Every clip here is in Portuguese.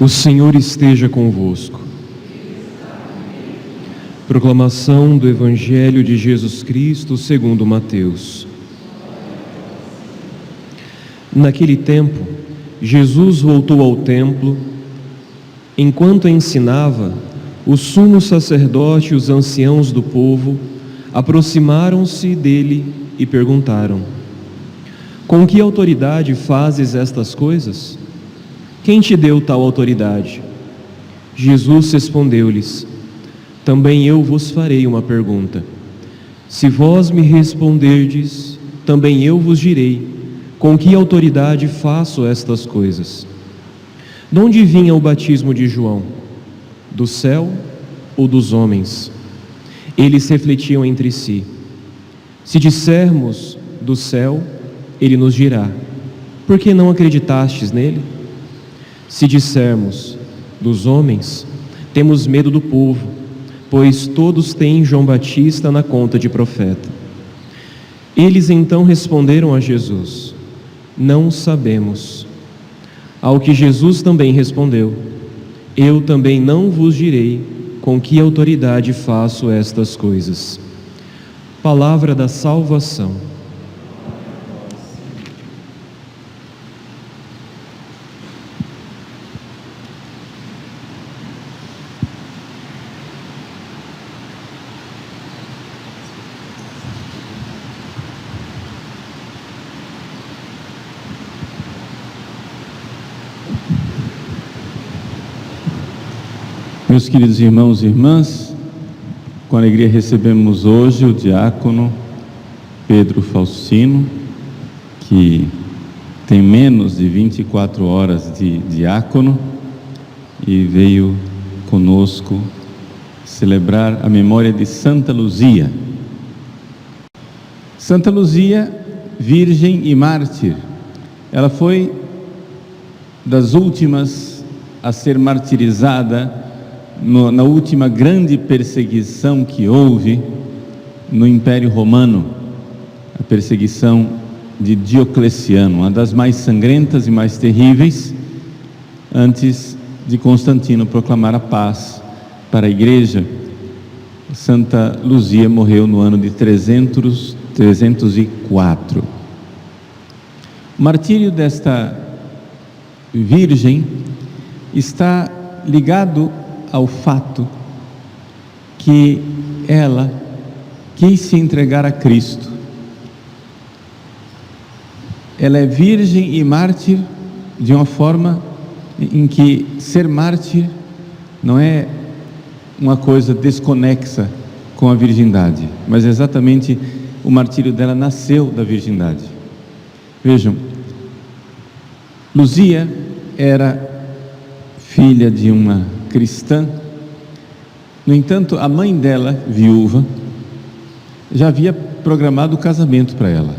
O Senhor esteja convosco. Proclamação do Evangelho de Jesus Cristo segundo Mateus. Naquele tempo, Jesus voltou ao templo. Enquanto ensinava, o sumo sacerdote e os anciãos do povo aproximaram-se dele e perguntaram: com que autoridade fazes estas coisas? Quem te deu tal autoridade? Jesus respondeu-lhes: também eu vos farei uma pergunta. Se vós me responderdes, também eu vos direi com que autoridade faço estas coisas. De onde vinha o batismo de João? Do céu ou dos homens? Eles refletiam entre si. Se dissermos do céu, ele nos dirá: por que não acreditastes nele? Se dissermos dos homens, temos medo do povo, pois todos têm João Batista na conta de profeta. Eles então responderam a Jesus: não sabemos. Ao que Jesus também respondeu: eu também não vos direi com que autoridade faço estas coisas. Palavra da salvação. Meus queridos irmãos e irmãs, com alegria recebemos hoje o diácono Pedro Faustino, que tem menos de 24 horas de diácono e veio conosco celebrar a memória de Santa Luzia. Santa Luzia, virgem e mártir, ela foi das últimas a ser martirizada na última grande perseguição que houve no Império Romano, a perseguição de Diocleciano, uma das mais sangrentas e mais terríveis, antes de Constantino proclamar a paz para a Igreja. Santa Luzia morreu no ano de 304. O martírio desta virgem está ligado ao fato que ela quis se entregar a Cristo. Ela é virgem e mártir de uma forma em que ser mártir não é uma coisa desconexa com a virgindade, mas exatamente o martírio dela nasceu da virgindade. Vejam, Luzia era filha de uma cristã. No entanto, a mãe dela, viúva, já havia programado o casamento para ela,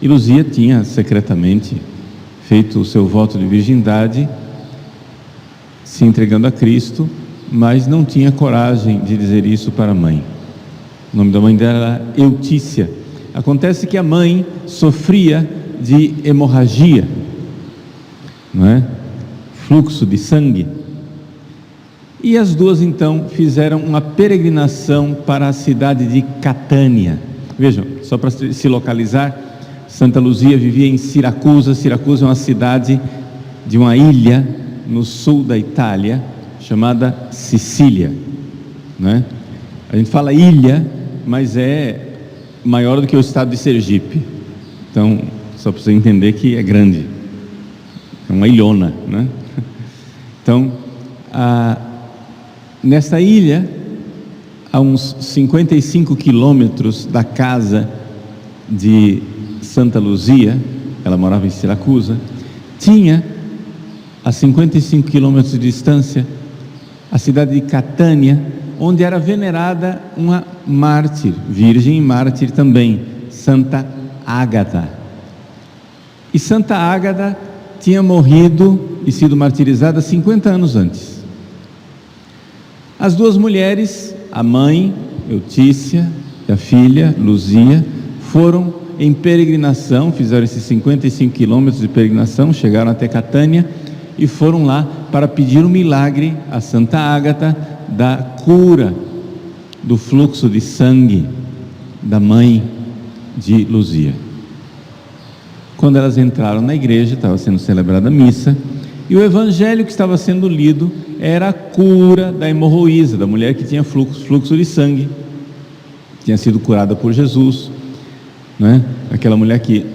e Luzia tinha secretamente feito o seu voto de virgindade, se entregando a Cristo, mas não tinha coragem de dizer isso para a mãe. O nome da mãe dela era Eutícia. Acontece que a mãe sofria de hemorragia, não é? Fluxo de sangue. E as duas então fizeram uma peregrinação para a cidade de Catânia. Vejam, só para se localizar, Santa Luzia vivia em Siracusa. Siracusa é uma cidade de uma ilha no sul da Itália, chamada Sicília, né? A gente fala ilha, mas é maior do que o estado de Sergipe. Então, só para você entender que é grande, é uma ilhona, né? Então, nesta ilha, a uns 55 quilômetros da casa de Santa Luzia, ela morava em Siracusa, tinha a 55 quilômetros de distância a cidade de Catânia, onde era venerada uma mártir, virgem e mártir também, Santa Ágata. E Santa Ágata tinha morrido e sido martirizada 50 anos antes. As duas mulheres, a mãe Eutícia e a filha Luzia foram em peregrinação, fizeram esses 55 quilômetros de peregrinação, chegaram até Catânia e foram lá para pedir um milagre a Santa Ágata da cura do fluxo de sangue da mãe de Luzia. Quando elas entraram na igreja, estava sendo celebrada a missa, e o evangelho que estava sendo lido era a cura da hemorroísa, da mulher que tinha fluxo de sangue, tinha sido curada por Jesus, não é? Aquela mulher que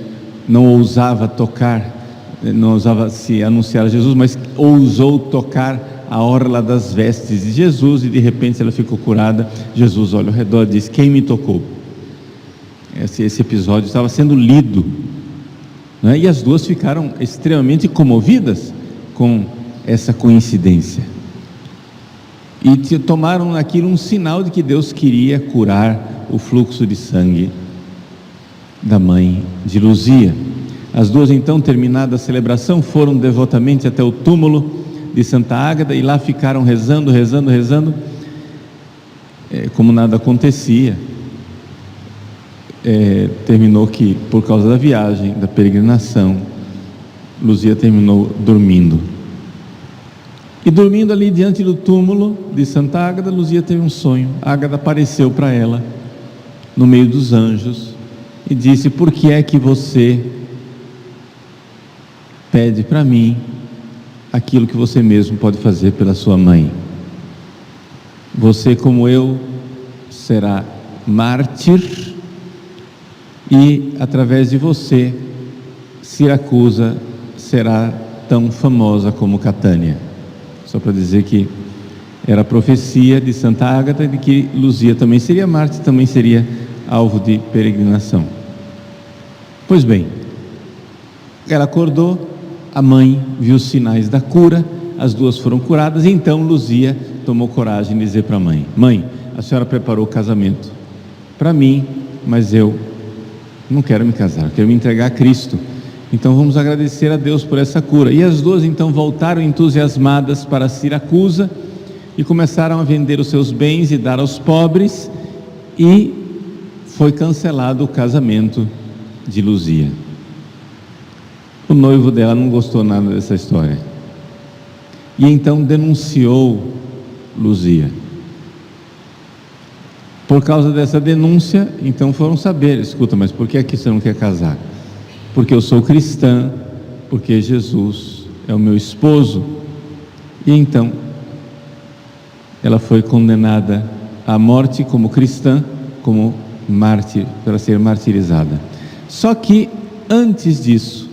não ousava tocar, não ousava se anunciar a Jesus, mas ousou tocar a orla das vestes de Jesus, e de repente ela ficou curada. Jesus olha ao redor e diz: quem me tocou? Esse episódio estava sendo lido, não é? E as duas ficaram extremamente comovidas com essa coincidência, e tomaram naquilo um sinal de que Deus queria curar o fluxo de sangue da mãe de Luzia. As duas, então, terminada a celebração, foram devotamente até o túmulo de Santa Ágata, e lá ficaram rezando, como nada acontecia. Terminou que, por causa da viagem, da peregrinação, Luzia terminou dormindo. E dormindo ali diante do túmulo de Santa Ágata, Luzia teve um sonho. Ágata apareceu para ela no meio dos anjos e disse: por que é que você pede para mim aquilo que você mesmo pode fazer pela sua mãe? Você, como eu, será mártir, e através de você Siracusa será tão famosa como Catânia. Só para dizer que era a profecia de Santa Ágata de que Luzia também seria mártir, também seria alvo de peregrinação. Pois bem, ela acordou, a mãe viu os sinais da cura, as duas foram curadas, e então Luzia tomou coragem de dizer para a mãe: mãe, a senhora preparou o casamento para mim, mas eu não quero me casar, eu quero me entregar a Cristo, então vamos agradecer a Deus por essa cura. E as duas então voltaram entusiasmadas para Siracusa e começaram a vender os seus bens e dar aos pobres, e foi cancelado o casamento de Luzia. O noivo dela não gostou nada dessa história, e então denunciou Luzia. Por causa dessa denúncia, então foram saber: escuta, mas por que é que você não quer casar? Porque eu sou cristã, porque Jesus é o meu esposo. E então ela foi condenada à morte como cristã, como mártir, para ser martirizada. Só que antes disso,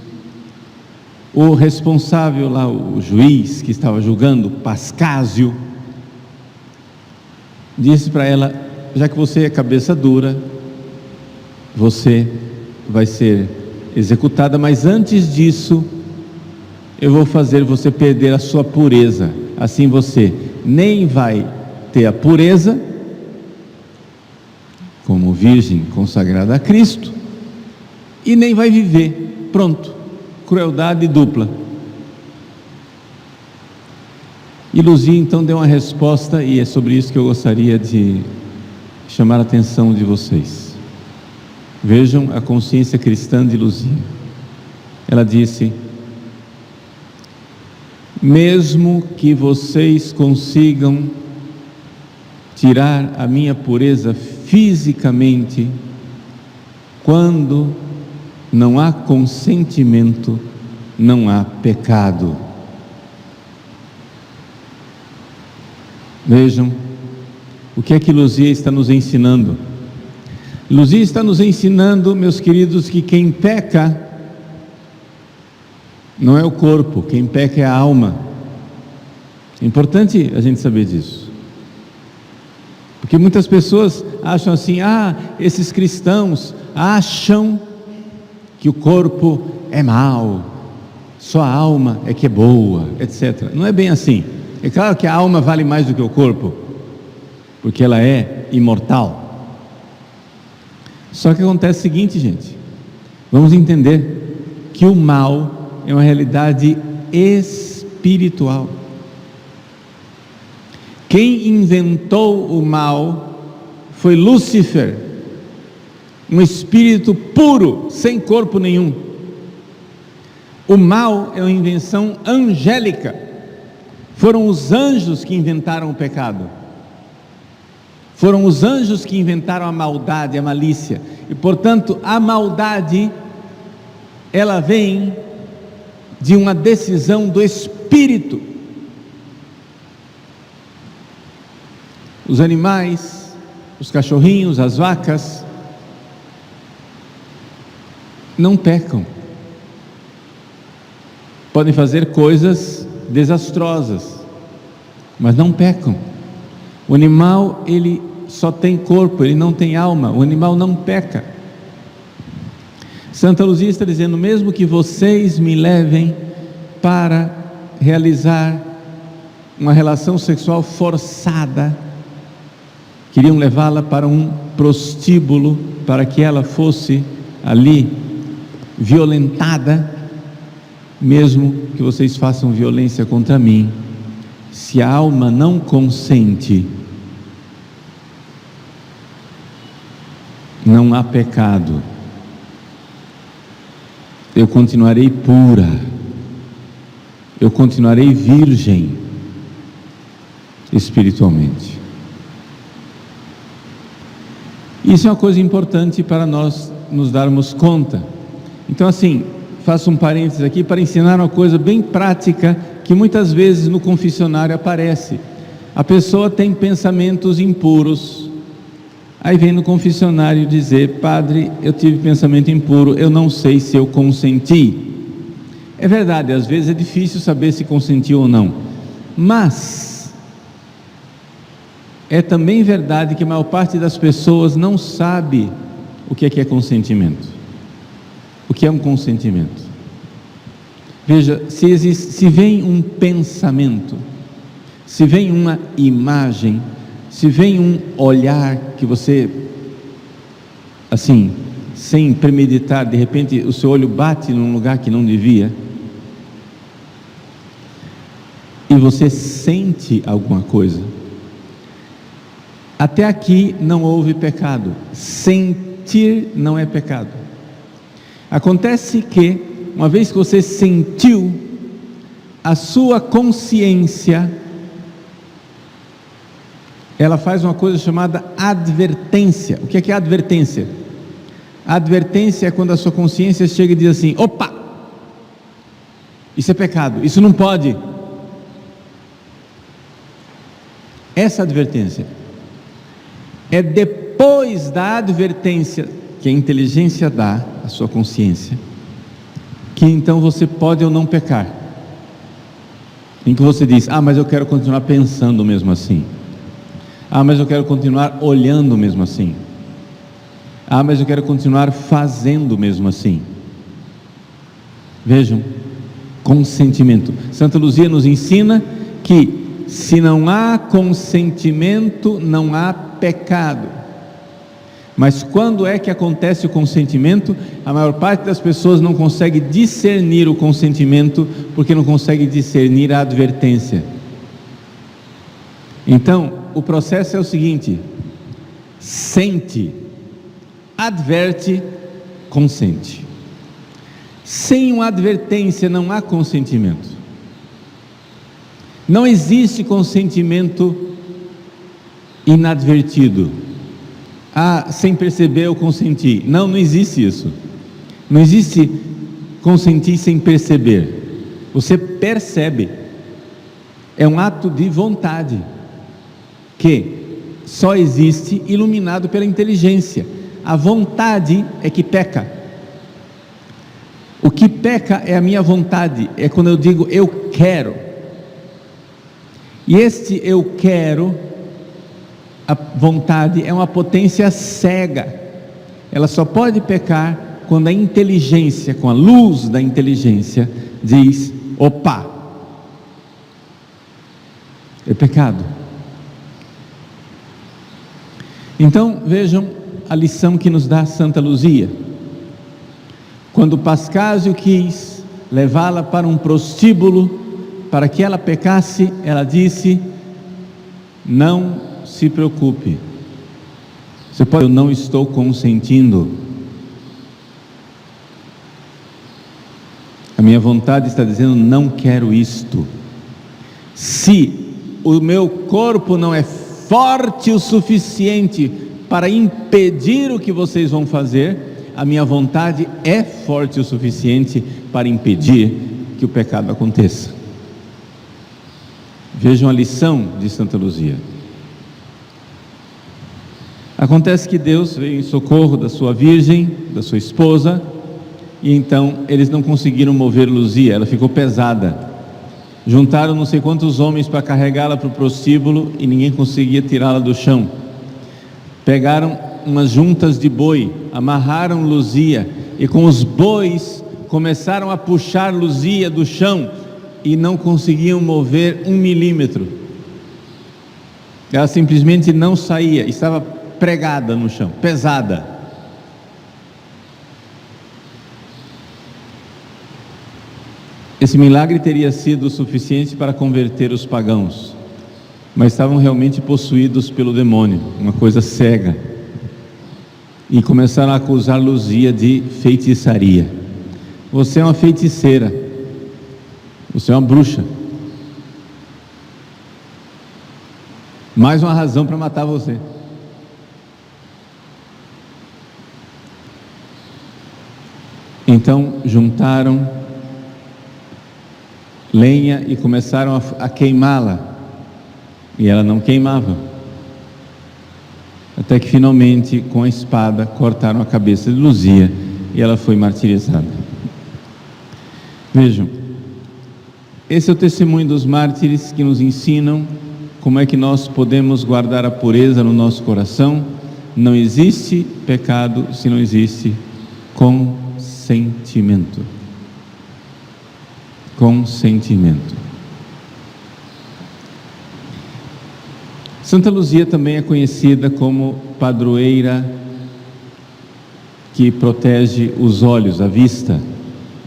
o responsável lá, o juiz que estava julgando, Pascásio, disse para ela: já que você é cabeça dura, você vai ser executada, mas antes disso eu vou fazer você perder a sua pureza. Assim você nem vai ter a pureza como virgem consagrada a Cristo, e nem vai viver. Pronto, crueldade dupla. E Luzia então deu uma resposta, e é sobre isso que eu gostaria de chamar a atenção de vocês. Vejam a consciência cristã de Luzia. Ela disse: mesmo que vocês consigam tirar a minha pureza fisicamente, quando não há consentimento, não há pecado. Vejam o que é que Luzia está nos ensinando. Luzia está nos ensinando, meus queridos, que quem peca não é o corpo, quem peca é a alma. É importante a gente saber disso, porque muitas pessoas acham assim: esses cristãos acham que o corpo é mau, só a alma é que é boa, etc. Não é bem assim. É claro que a alma vale mais do que o corpo, porque ela é imortal. Só que acontece o seguinte, gente: vamos entender que o mal é uma realidade espiritual. Quem inventou o mal foi Lúcifer, um espírito puro, sem corpo nenhum. O mal é uma invenção angélica. Foram os anjos que inventaram o pecado. Foram os anjos que inventaram a maldade, a malícia. E portanto, a maldade, ela vem de uma decisão do espírito. Os animais, os cachorrinhos, as vacas, não pecam. Podem fazer coisas desastrosas, mas não pecam. O animal, ele só tem corpo, ele não tem alma. O animal não peca. Santa Luzia está dizendo: mesmo que vocês me levem para realizar uma relação sexual forçada, queriam levá-la para um prostíbulo, para que ela fosse ali violentada, mesmo que vocês façam violência contra mim, se a alma não consente, não há pecado. Eu continuarei pura, eu continuarei virgem espiritualmente. Isso é uma coisa importante para nós nos darmos conta. Então, assim, faço um parênteses aqui para ensinar uma coisa bem prática que muitas vezes no confessionário aparece. A pessoa tem pensamentos impuros, aí vem no confessionário dizer: padre, eu tive pensamento impuro, eu não sei se eu consenti. É verdade, às vezes é difícil saber se consentiu ou não, mas é também verdade que a maior parte das pessoas não sabe o que é consentimento. O que é um consentimento? Veja, se vem um pensamento, se vem uma imagem, se vem um olhar que você, assim, sem premeditar, de repente o seu olho bate num lugar que não devia, e você sente alguma coisa, até aqui não houve pecado. Sentir não é pecado. Acontece que, uma vez que você sentiu, a sua consciência, ela faz uma coisa chamada advertência. O que é advertência? A advertência é quando a sua consciência chega e diz assim: opa, isso é pecado, isso não pode. Essa advertência é depois da advertência que a inteligência dá à sua consciência, que então você pode ou não pecar, em que você diz: ah, mas eu quero continuar pensando mesmo assim, ah, mas eu quero continuar olhando mesmo assim, ah, mas eu quero continuar fazendo mesmo assim. Vejam, consentimento. Santa Luzia nos ensina que se não há consentimento, não há pecado. Mas quando é que acontece o consentimento? A maior parte das pessoas não consegue discernir o consentimento, porque não consegue discernir a advertência. Então, o processo é o seguinte: sente, adverte, consente. Sem uma advertência não há consentimento. Não existe consentimento inadvertido. Ah, sem perceber eu consenti. Não, não existe isso. Não existe consentir sem perceber. Você percebe. É um ato de vontade que só existe iluminado pela inteligência. A vontade é que peca. O que peca é a minha vontade. É quando eu digo eu quero. E este eu quero, a vontade é uma potência cega. Ela só pode pecar quando a inteligência, com a luz da inteligência, diz: opa, é pecado. Então vejam a lição que nos dá Santa Luzia. Quando Pascásio quis levá-la para um prostíbulo para que ela pecasse, ela disse: não se preocupe, Você pode, eu não estou consentindo. A minha vontade está dizendo, não quero isto. Se o meu corpo não é forte o suficiente para impedir o que vocês vão fazer, a minha vontade é forte o suficiente para impedir que o pecado aconteça. Vejam a lição de Santa Luzia. Acontece que Deus veio em socorro da sua virgem, da sua esposa, e então eles não conseguiram mover Luzia, ela ficou pesada. Juntaram não sei quantos homens para carregá-la para o prostíbulo e ninguém conseguia tirá-la do chão. Pegaram umas juntas de boi, amarraram Luzia e com os bois começaram a puxar Luzia do chão e não conseguiam mover 1 milímetro. Ela simplesmente não saía, estava pregada no chão, pesada. Esse milagre teria sido suficiente para converter os pagãos, mas estavam realmente possuídos pelo demônio, uma coisa cega, e começaram a acusar Luzia de feitiçaria. Você é uma feiticeira, você é uma bruxa, mais uma razão para matar você. Então juntaram lenha e começaram a queimá-la, e ela não queimava, até que finalmente com a espada cortaram a cabeça de Luzia e ela foi martirizada. Vejam, esse é o testemunho dos mártires que nos ensinam como é que nós podemos guardar a pureza no nosso coração. Não existe pecado se não existe consentimento. Consentimento. Santa Luzia também é conhecida como padroeira que protege os olhos, a vista,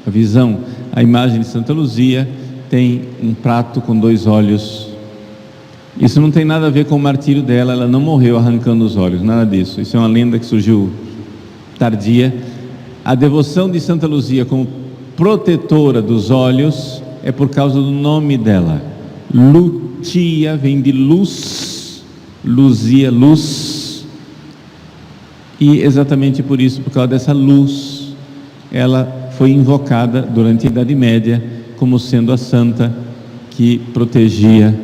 a visão. A imagem de Santa Luzia tem um prato com 2 olhos. Isso não tem nada a ver com o martírio dela, ela não morreu arrancando os olhos, nada disso. Isso é uma lenda que surgiu tardia. A devoção de Santa Luzia como protetora dos olhos é por causa do nome dela. Lutia vem de luz, Luzia, luz, e exatamente por isso, por causa dessa luz, ela foi invocada durante a Idade Média como sendo a santa que protegia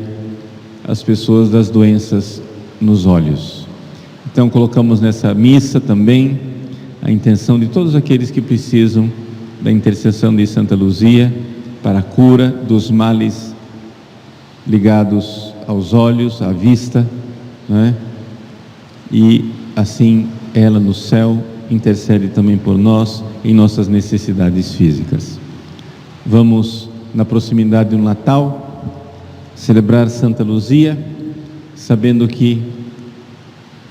as pessoas das doenças nos olhos. Então colocamos nessa missa também a intenção de todos aqueles que precisam da intercessão de Santa Luzia para a cura dos males ligados aos olhos, à vista, não é? E assim ela no céu intercede também por nós em nossas necessidades físicas. Vamos, na proximidade do Natal, celebrar Santa Luzia, sabendo que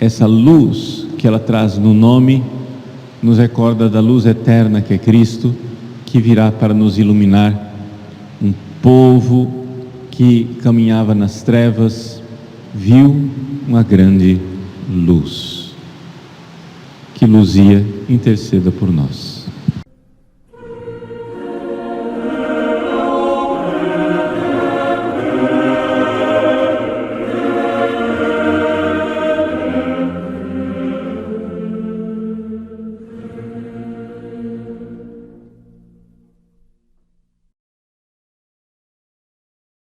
essa luz que ela traz no nome nos recorda da luz eterna que é Cristo, que virá para nos iluminar. Um povo que caminhava nas trevas viu uma grande luz. Que Luzia interceda por nós.